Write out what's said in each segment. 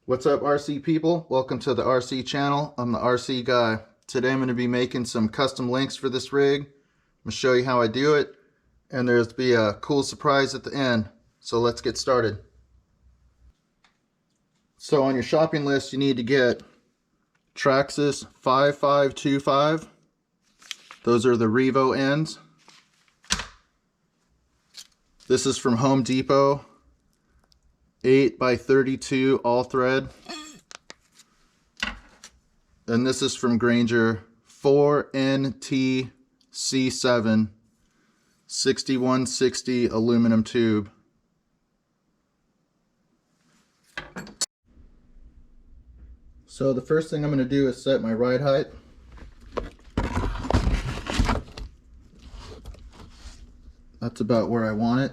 What's up, RC people? Welcome to the RC channel. I'm the RC guy. Today I'm going to be making some custom links for this rig. I'm going to show you how I do it, and there's to be a cool surprise at the end. So let's get started. So on your shopping list, you need to get Traxxas 5525. Those are the Revo ends. This is from Home Depot. 8x32 all thread. And this is from Grainger, 4NTC7 6160 aluminum tube. So the first thing I'm going to do is set my ride height. That's about where I want it.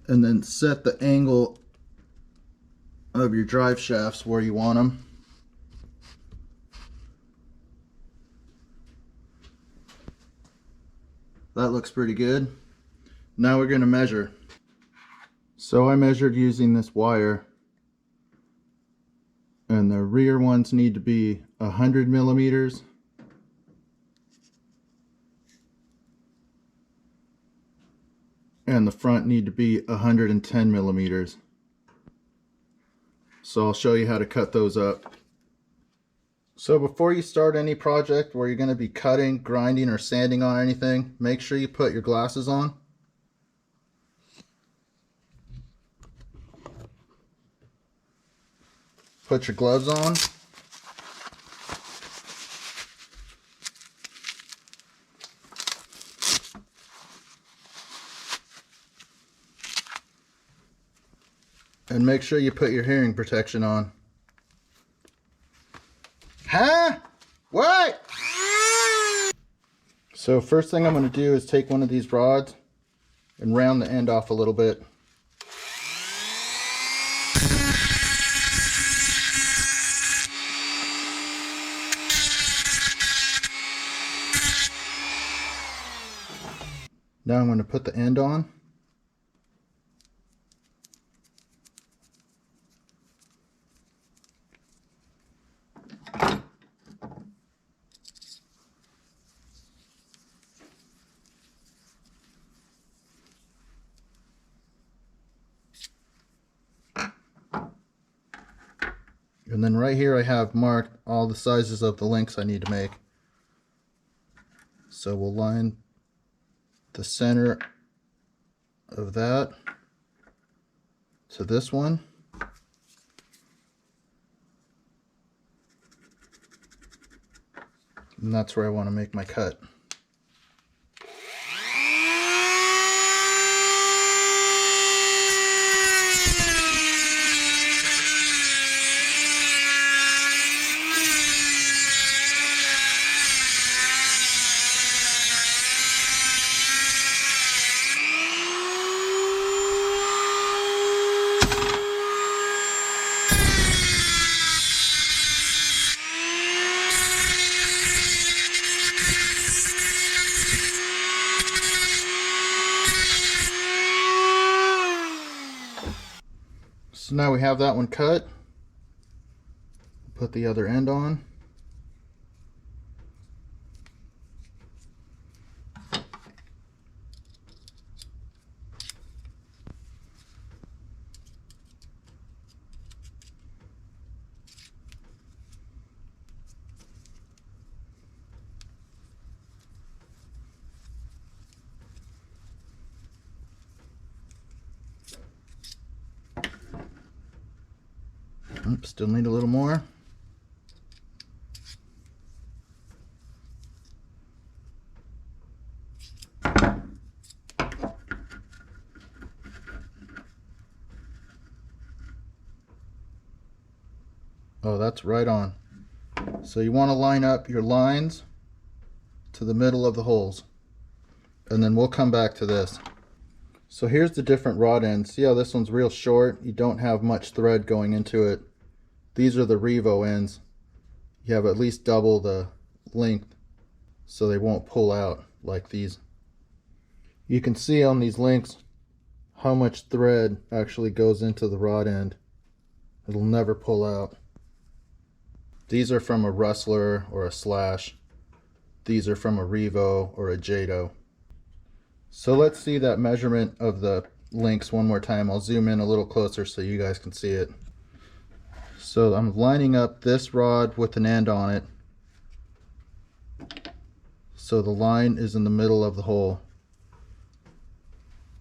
And then set the angle of your drive shafts where you want them. That looks pretty good. Now we're going to measure. So I measured using this wire, and the rear ones need to be 100 millimeters. And the front need to be 110 millimeters. So I'll show you how to cut those up. So before you start any project where you're going to be cutting, grinding, or sanding on anything, make sure you put your glasses on. Put your gloves on. And make sure you put your hearing protection on. Huh? What? So first thing I'm going to do is take one of these rods and round the end off a little bit. Now I'm going to put the end on. And then right here I have marked all the sizes of the links I need to make. So we'll line the center of that to this one. And that's where I want to make my cut. So now we have that one cut. Put the other end on. Oops, still need a little more. Oh, that's right on. So you want to line up your lines to the middle of the holes, and then we'll come back to this. So here's the different rod ends. See how this one's real short? You don't have much thread going into it. These are the Revo ends. You have at least double the length so they won't pull out like these. You can see on these links how much thread actually goes into the rod end. It'll never pull out. These are from a Rustler or a Slash. These are from a Revo or a Jado. So let's see that measurement of the links one more time. I'll zoom in a little closer so you guys can see it. So I'm lining up this rod with an end on it. So the line is in the middle of the hole.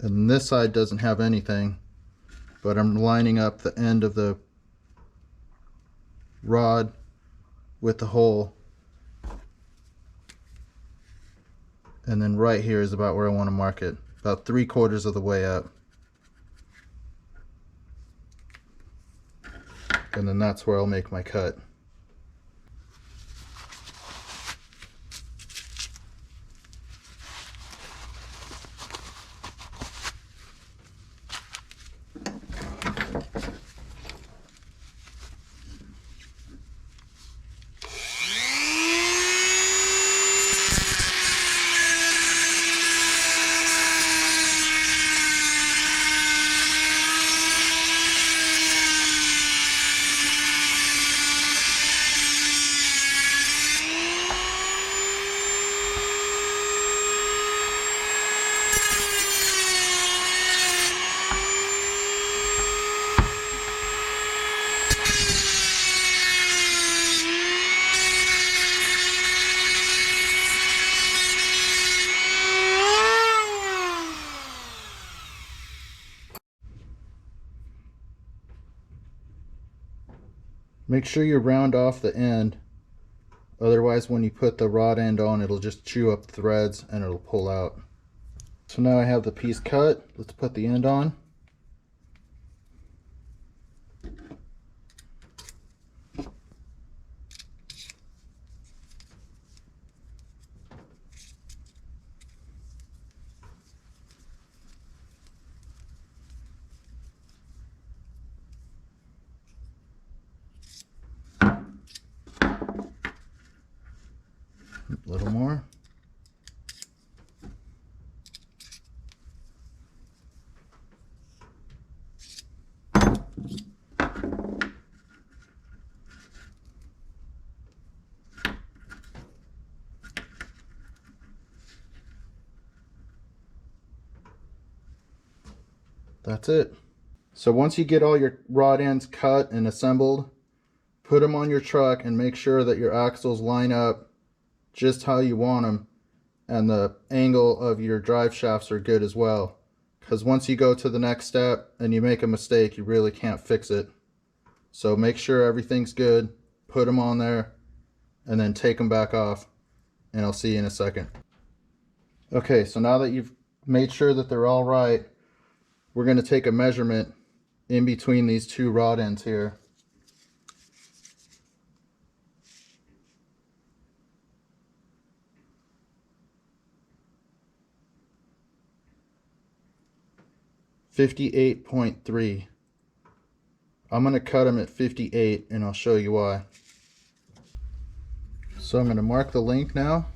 And this side doesn't have anything, but I'm lining up the end of the rod with the hole. And then right here is about where I want to mark it, about 3/4 of the way up. And then that's where I'll make my cut. Make sure you round off the end, otherwise when you put the rod end on, it'll just chew up the threads and it'll pull out. So now I have the piece cut. Let's put the end on. A little more. That's it. So once you get all your rod ends cut and assembled, put them on your truck and make sure that your axles line up just how you want them, and the angle of your drive shafts are good as well, because once you go to the next step and you make a mistake, you really can't fix it. So make sure everything's good, put them on there, and then take them back off, and I'll see you in a second. Okay, so now that you've made sure that they're all right, we're going to take a measurement in between these two rod ends here. .58. I'm going to cut them at 58 and I'll show you why. So I'm going to mark the length now.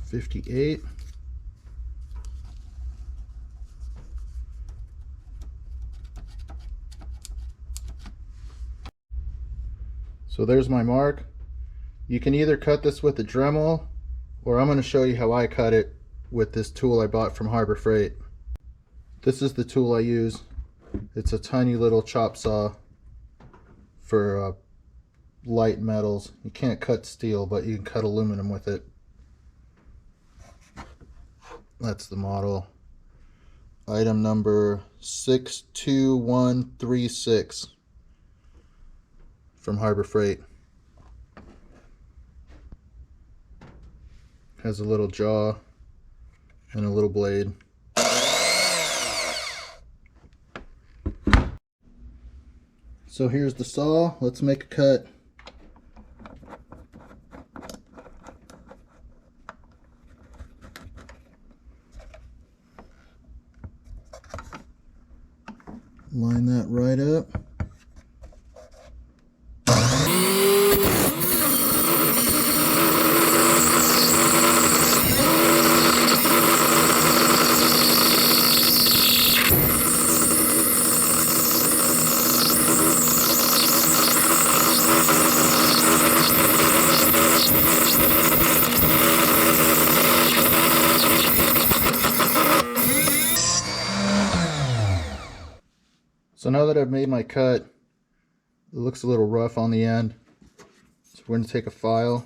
.58. So there's my mark. You can either cut this with a Dremel, or I'm going to show you how I cut it with this tool I bought from Harbor Freight. This is the tool I use. It's a tiny little chop saw for light metals. You can't cut steel, but you can cut aluminum with it. That's the model. Item number 62136 from Harbor Freight. Has a little jaw and a little blade. So here's the saw. Let's make a cut. Line that right up. So now that I've made my cut, it looks a little rough on the end. So we're going to take a file.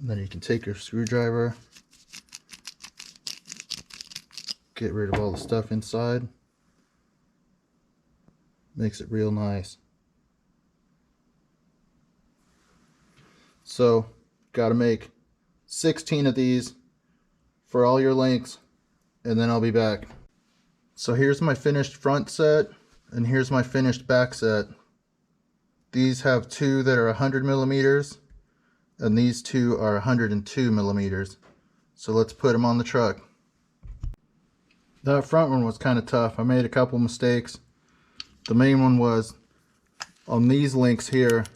And then you can take your screwdriver, get rid of all the stuff inside. Makes it real nice. So, gotta make 16 of these for all your links, and then I'll be back. So here's my finished front set, and here's my finished back set. These have two that are 100 millimeters, and these two are 102 millimeters. So let's put them on the truck. That front one was kind of tough. I made a couple mistakes. The main one was on these links here,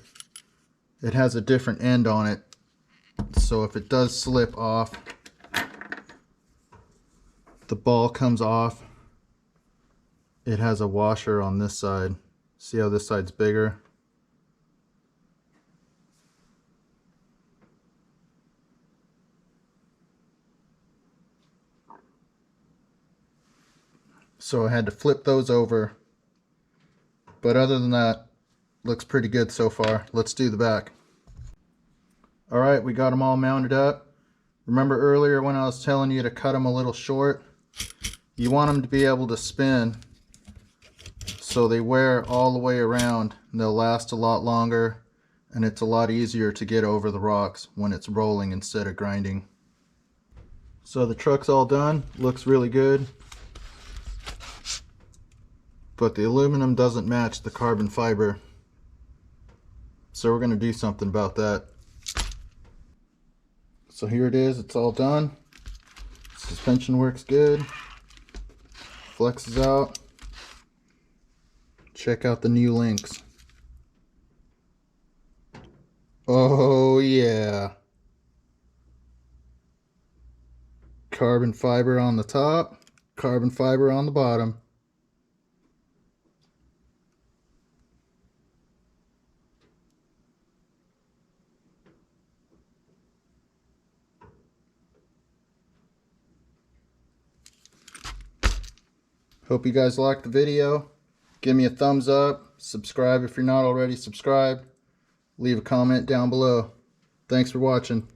it has a different end on it. So if it does slip off, the ball comes off. It has a washer on this side. See how this side's bigger? So I had to flip those over. But other than that, looks pretty good so far. Let's do the back. Alright, we got them all mounted up. Remember earlier when I was telling you to cut them a little short? You want them to be able to spin so they wear all the way around and they'll last a lot longer, and it's a lot easier to get over the rocks when it's rolling instead of grinding. So the truck's all done. Looks really good. But the aluminum doesn't match the carbon fiber. So we're going to do something about that. So here it is, it's all done. Suspension works good. Flexes out. Check out the new links. Oh yeah. Carbon fiber on the top, carbon fiber on the bottom. Hope you guys liked the video. Give me a thumbs up. Subscribe if you're not already subscribed. Leave a comment down below. Thanks for watching.